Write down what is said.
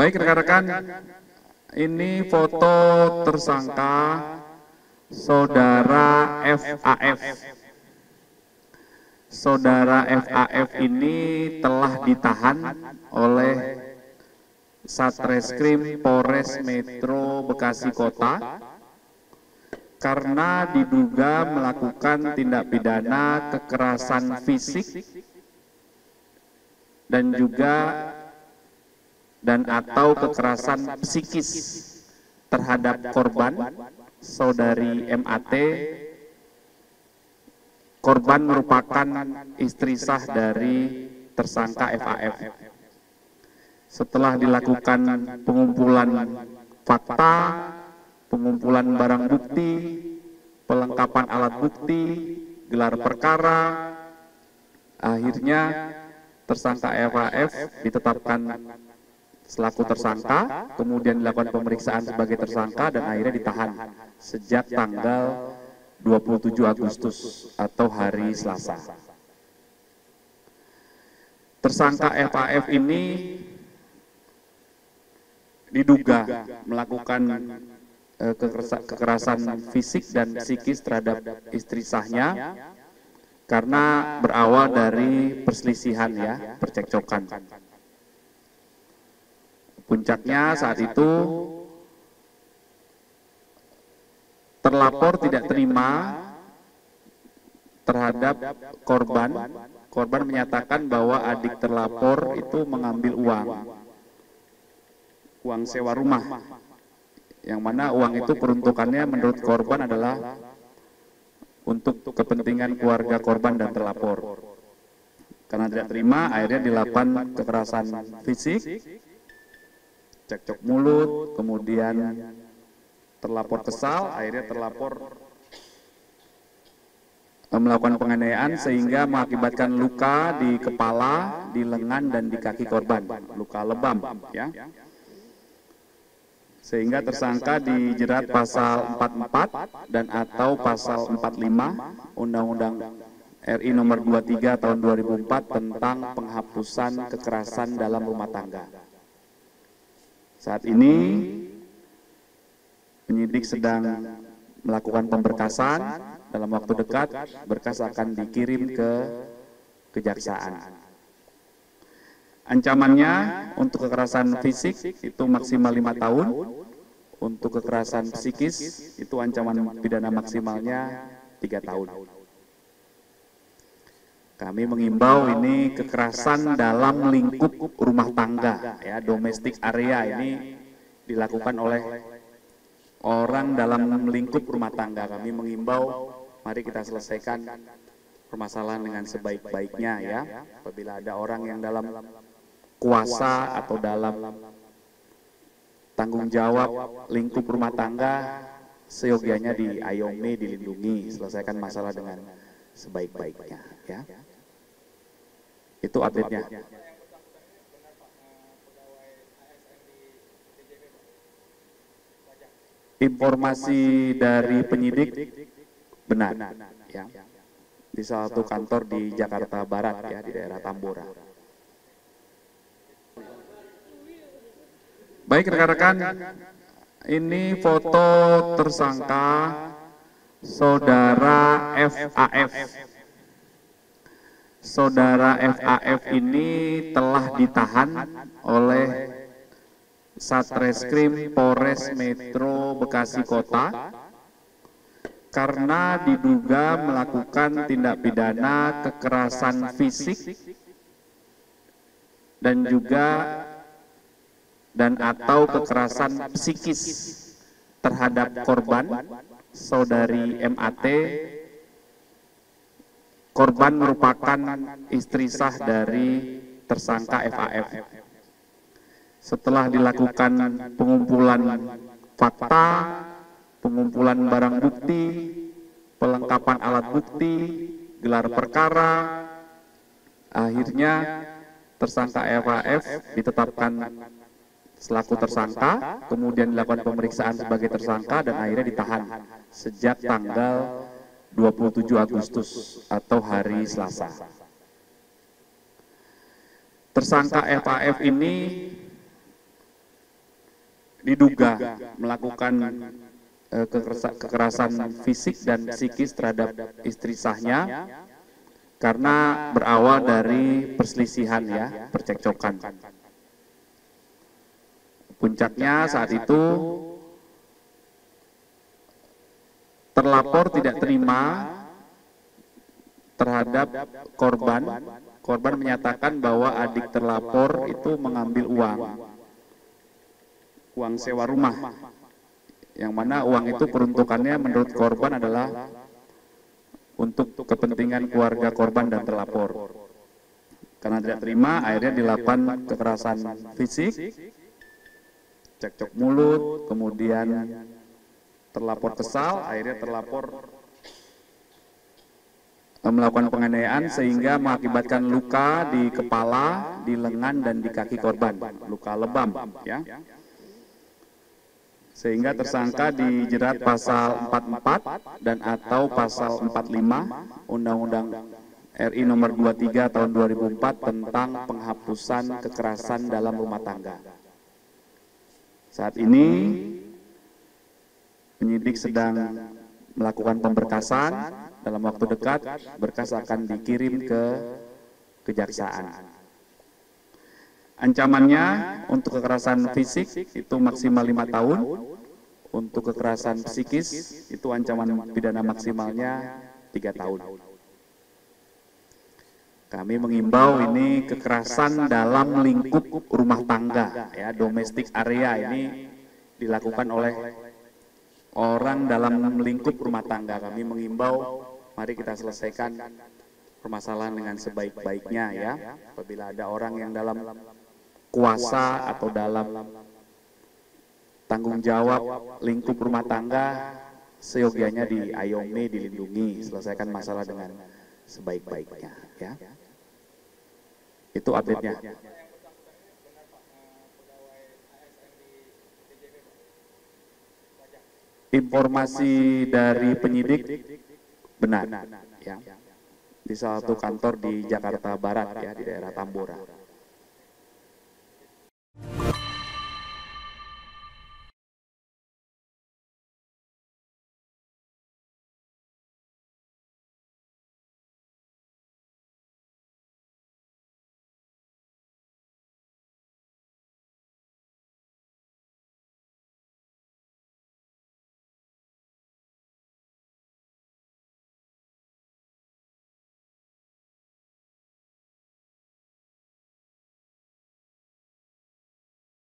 Baik rekan-rekan, ini foto tersangka Saudara FAF. Saudara FAF ini telah ditahan oleh Satreskrim Polres Metro Bekasi Kota karena diduga melakukan tindak pidana kekerasan fisik dan atau kekerasan psikis terhadap korban saudari MAT. Korban merupakan istri sah dari tersangka FAF. Setelah dilakukan pengumpulan fakta, pengumpulan barang bukti, pelengkapan alat bukti, gelar perkara, akhirnya tersangka FAF ditetapkan selaku tersangka, kemudian dilakukan pemeriksaan sebagai tersangka dan akhirnya ditahan sejak tanggal 27 Agustus atau hari Selasa. Tersangka FAF ini diduga melakukan kekerasan fisik dan psikis terhadap istri sahnya karena berawal dari perselisihan percekcokan. Puncaknya saat itu terlapor tidak terima terhadap korban. Korban menyatakan bahwa adik terlapor itu mengambil uang sewa rumah, yang mana uang itu peruntukannya menurut korban adalah untuk kepentingan keluarga korban dan terlapor. Karena tidak terima, akhirnya dilakukan kekerasan fisik, cekcok mulut, kemudian terlapor kesal, akhirnya terlapor melakukan penganiayaan sehingga mengakibatkan luka di kepala, di lengan dan di kaki korban, luka lebam sehingga tersangka dijerat pasal 44 dan atau pasal 45 Undang-Undang RI nomor 23 tahun 2004 tentang penghapusan kekerasan dalam rumah tangga. Saat ini penyidik sedang melakukan pemberkasan, dalam waktu dekat berkas akan dikirim ke kejaksaan. Ancamannya untuk kekerasan fisik itu maksimal 5 tahun, untuk kekerasan psikis itu ancaman pidana maksimalnya 3 tahun. Kami mengimbau ini kekerasan dalam lingkup rumah tangga, domestic area ini dilakukan oleh orang dalam lingkup rumah tangga. Kami mengimbau, mari kita selesaikan permasalahan dengan sebaik-baiknya Apabila ada orang yang dalam kuasa atau dalam tanggung jawab lingkup rumah tangga, seyogianya diayomi, dilindungi, selesaikan masalah dengan sebaik-baiknya Itu update-nya. Informasi dari penyidik benar di salah satu kantor di Jakarta Barat di daerah Tambora. Baik rekan-rekan, ini foto tersangka Saudara FAF. Saudara FAF ini telah ditahan oleh Satreskrim Polres Metro Bekasi Kota karena diduga melakukan tindak pidana kekerasan fisik dan atau kekerasan psikis terhadap korban saudari MAT. Korban merupakan istri sah dari tersangka FAF. Setelah dilakukan pengumpulan fakta, pengumpulan barang bukti, pelengkapan alat bukti, gelar perkara, akhirnya tersangka FAF ditetapkan selaku tersangka, kemudian dilakukan pemeriksaan sebagai tersangka dan akhirnya ditahan sejak tanggal 27 Agustus atau hari Selasa. Tersangka FAF ini diduga melakukan kekerasan fisik dan psikis terhadap istri sahnya karena berawal dari perselisihan ya, percekcokan. Puncaknya saat itu terlapor tidak terima terhadap korban. Korban menyatakan bahwa adik terlapor itu mengambil uang sewa rumah, yang mana uang itu peruntukannya menurut korban adalah untuk kepentingan keluarga korban dan terlapor. Karena tidak terima, akhirnya dilakukan kekerasan fisik, cekcok mulut, kemudian terlapor kesal, akhirnya terlapor melakukan penganiayaan sehingga mengakibatkan luka di kepala, di lengan dan di kaki korban, luka lebam ya. Sehingga tersangka dijerat pasal 44 dan atau pasal 45 Undang-Undang RI nomor 23 tahun 2004 tentang penghapusan kekerasan dalam rumah tangga. Saat ini penyidik sedang melakukan pemberkasan. Dalam waktu dekat berkas akan dikirim ke kejaksaan. Ancamannya untuk kekerasan fisik itu maksimal 5 tahun, untuk kekerasan psikis itu ancaman pidana maksimalnya 3 tahun. Kami mengimbau ini kekerasan dalam lingkup rumah tangga, ya, domestic area ini dilakukan oleh orang dalam lingkup rumah tangga. Kami mengimbau, mari kita selesaikan permasalahan dengan sebaik-baiknya ya. Apabila ada orang yang dalam kuasa atau dalam tanggung jawab lingkup rumah tangga, seyogianya diayomi, dilindungi, selesaikan masalah dengan sebaik-baiknya ya. Itu update-nya. Informasi dari penyidik benar ya, di salah satu kantor di Jakarta Barat ya, di daerah Tambora.